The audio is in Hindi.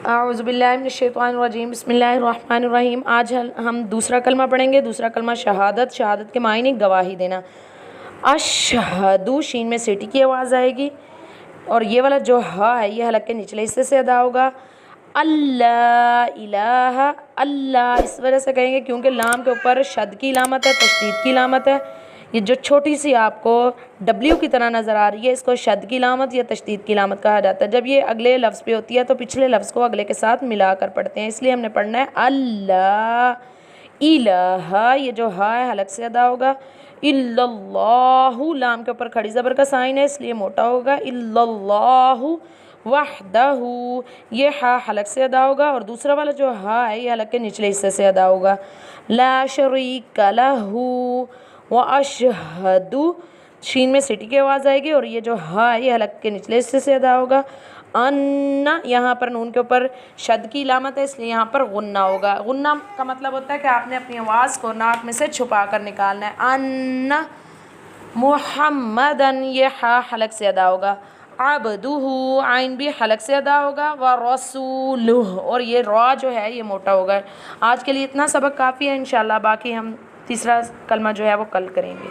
औज़ुबिल्लाहिमिनश्शैतानिर्रजीम बिस्मिल्लाहिर्रहमानिर्रहीम। आज हम दूसरा कलमा पढ़ेंगे। दूसरा कलमा शहादत। शहादत के मायने गवाही देना। अशहदु, शीन में सीटी की आवाज़ आएगी और ये वाला जो हा है ये हलक के निचले हिस्से से अदा होगा। अल्लाह इलाहा, अल्लाह इस वजह से कहेंगे क्योंकि लाम के ऊपर शद की इलामत है, तशदीद की इलामत है। ये जो छोटी सी आपको डब्ल्यू की तरह नज़र आ रही है इसको शद की इलामत या तशदीद की इलामत कहा जाता है। जब ये अगले लफ्ज़ पे होती है तो पिछले लफ्ज़ को अगले के साथ मिला कर पढ़ते हैं, इसलिए हमने पढ़ना है अल्लाह इलाहा। ये जो हा है हलक से अदा होगा। इल्लल्लाहु, लाम के ऊपर खड़ी ज़बर का साइन है इसलिए मोटा होगा। इल्लल्लाहु वहदहु, ये हा हलक से अदा होगा और दूसरा वाला जो हा है ये हलक के निचले हिस्से से अदा होगा। ला शरीक लहू व अशहदु, शीन में सिटी की आवाज़ आएगी और ये जो हा है ये हलक के निचले हिस्से से अदा होगा। अन्ना, यहाँ पर नून के ऊपर शद की इलामत है इसलिए यहाँ पर गुन्ना होगा। गुन्ना का मतलब होता है कि आपने अपनी आवाज़ को नाक में से छुपा कर निकालना है। अन्ना मुहम्मदन, ये हा हलक से अदा होगा। अब्दुहु, आइन भी हलक से अदा होगा। व रसूलुहु, और ये रॉ जो है ये मोटा होगा। आज के लिए इतना सबक काफ़ी है। इंशाल्लाह बाकी हम तीसरा कलमा जो है वो कल करेंगे।